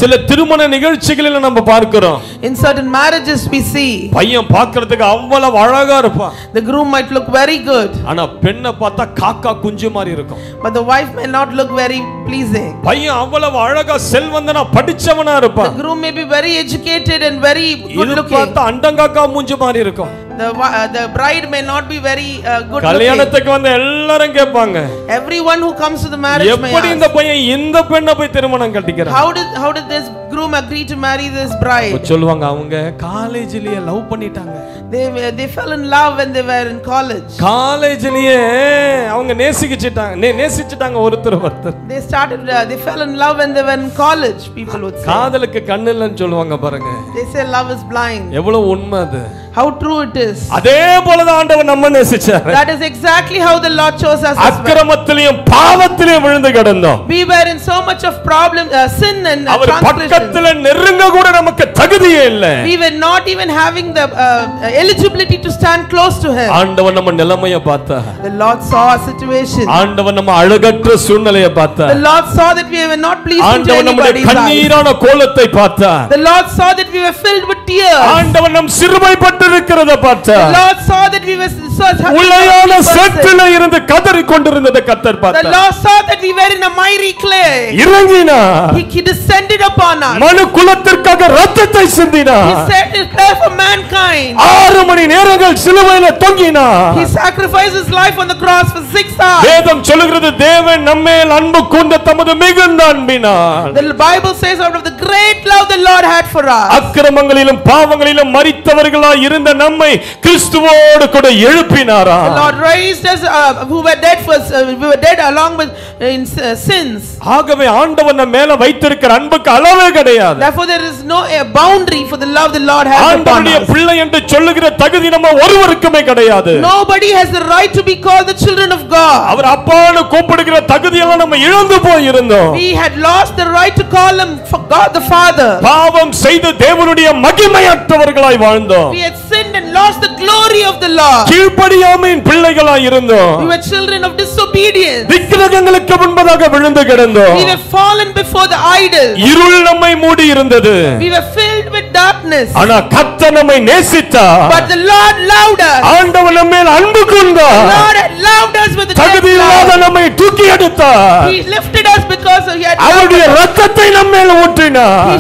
சில திருமண நிகழ்ச்சிகளில நம்ம பார்க்கிறோம். In certain marriages we see பையன் பார்க்கிறதுக்கு அவ்வளவு அழகா இருப்பான். the groom might look very good. ஆனா பெண்ணை பார்த்தா காக்கா குஞ்சு மாதிரி இருக்கும். But the wife may not look very pleasing. பையன் அவ்வளவு அழகா செல்வந்தனா படிச்சவனா இருப்பான். The groom may be very educated and very good looking. பார்த்தா அண்டங்காக்கா மூஞ்சி மாதிரி இருக்கும். The bride may not be very good looking. கல்யாணத்துக்கு வந்து எல்லாரும் கேட்பாங்க. Everyone who comes to the marriage may ask, எப்படி இந்த பையன் இந்த பெண்ணை போய் திருமணம் கட்டிக்கிறான்? How did this groom agree to marry this bride? சொல்லுவாங்க அவங்க காலேஜ்லயே லவ் பண்ணிட்டாங்க. They fell in love when they were in college. காலேஜ்லயே அவங்க நேசிச்சிட்டாங்க ஒருத்தர். They fell in love when they were in college, people would say. காதலுக்கு கண்ணு இல்லன்னு சொல்லுவாங்க பாருங்க. They say love is blind. எவ்வளவு உண்மை அது. How true it is. அதே போல தான் ஆண்டவர் நம்ம நேசிச்சார். That is exactly how the Lord chose us. அக்கிரமத்திலும் பாவத்திலும் விழுந்து கிடந்தோம். We were in so much of problem, sin and அவர் பக்கத்துல நெருங்க கூட நமக்கு தகுதியே இல்ல. We were not even having the eligibility to stand close to him. ஆண்டவர் நம்ம நிலைமையை பார்த்தார். The Lord saw our situation. ஆண்டவர் நம்ம அழகற்ற சூழ்நிலையை பார்த்தார். The Lord saw that we were not pleasing to anybody. ஆண்டவர் நம்முடைய கண்ணீரான கோலத்தை பார்த்தார். The Lord saw that we were filled with tears. ஆண்டவர் நம் சிறுமைப்பட்டிருக்கிறதை பார்த்தார். The Lord saw that we were உளையான சேற்றிலே இருந்து கதறிக் கொண்டிருந்ததை கர்த்தர் பார்த்தார். The Lord saw that we were in a miry clay. இறங்கினார். He descended upon us. மனு குலத்திற்காக இரத்தத்தை சிந்தினார். He set his life for mankind. 6 மணி நேரங்கள் சிலுவையிலே தொங்கினார். He sacrificed his life on the cross for 6 hours. வேதம் சொல்கிறது தேவன் நம்மேல் அன்பு கூர்ந்த தமது மிகுந்த அன்பினால். The Bible says out of the great love the Lord had for us. அக்கிரமங்களிலும் பாவங்களிலும் மரித்தவர்களாய் இருந்த நம்மை கிறிஸ்துவோடு கூட எழுப்பினாரா. The Lord raised us who were dead we were dead along with in sins. ஆகவே ஆண்டவர் நம்ம மேல வைத்திருக்கிற அன்புக்கு அளவே கிடையாது. Therefore there is no boundary for the love the Lord has upon us. ஆண்டவருடைய பிள்ளை என்று சொல்லுகிற தகுதி நம்ம ஒருவருக்குமே கிடையாது. Nobody has the right to be called the children of God. அவர் அப்பான்னு கூப்பிடுகிற தகுதி எல்லாம் நம்ம இழந்து போய் இருந்தோம். We had lost the right to call him for God the Father. பாவம் செய்து தேவனுடைய மகிமையற்றவர்களாய் வாழ்ந்தோம். We had sinned and lost the glory of the Lord. கீழ்ப்படியாமையின் பிள்ளைகளாய் இருந்தோம். We were children of disobedience. விக்கிரகங்களுக்கு முன்பதாக விழுந்து கிடந்தோம். We were fallen before the idols. இருள் நம்மை மூடி இருந்தது. We were filled with darkness. ஆனா கர்த்தர் நம்மை நேசித்தார். But the Lord loved us. ஆண்டவர் நம்ம மேல் அன்பு கொண்டார். The Lord had loved us with a தகுதி இல்லாத நம்மை தூக்கி எடுத்தார். He lifted us because he had அவருடைய இரத்தத்தை நம்ம மேல் ஊற்றினார். He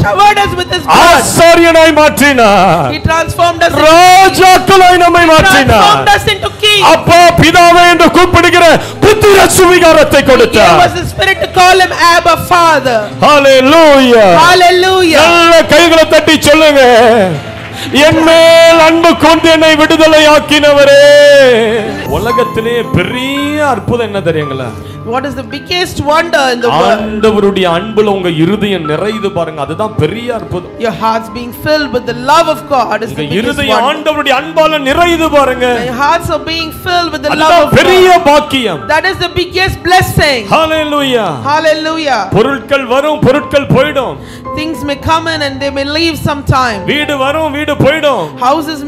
showered us with his blood. ஆசாரியனாய் மாற்றினார். He transformed us ராஜாக்களாய் நம்மை மாற்றினார். transformed us into kings. அப்பா பிதாவே என்று கூப்பிடுகிற புத்திர சுவிகாரத்தை கொடுத்தார். He gave us the spirit to call him Abba Father. Hallelujah. Hallelujah. நல்ல கைகளை தட்டி சொல்லுங்க. என் மேல் அன்பு கொண்டு என்னை விடுதலை ஆக்கினவரே. உலகத்திலே பெரிய அற்புதம் என்ன தெரியுங்களா? What is the biggest wonder in the world? ஆண்டவருடைய அன்புல உங்க இருதயம் நிறையுது பாருங்க, அதுதான் பெரிய அற்புதம். Your hearts being filled with the love of God is the biggest இருதயம் wonder. ஆண்டவருடைய அன்பால நிறையுது பாருங்க. Your hearts are being filled with the love of God. பெரிய பாக்கியம். That is the biggest blessing. Hallelujah. Hallelujah. பொருட்கள் வரும், பொருட்கள் போய்டும். Things may come in and they may leave sometime. வீடு வரும், வீடு போய்டும். Houses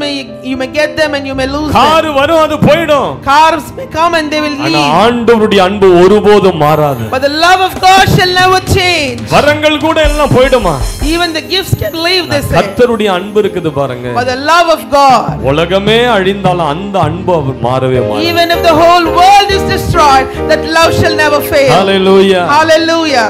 you may get them and you may lose them. Car வரும், அது போய்டும். Cars may come and they will leave. ஆனா ஆண்டவருடைய அன்பு ஒருபோதும் மாறாது. But the love of God shall never change. வரங்கள் கூட எல்லாம் போய்டுமா? Even the gifts can leave, they say. கர்த்தருடைய அன்பு இருக்குது பாருங்க. But the love of God, உலகமே அழிந்தாலும் அந்த அன்பு அவர் மாறவே மாட்டார். even if the whole world is destroyed, that love shall never fail. Hallelujah. Hallelujah.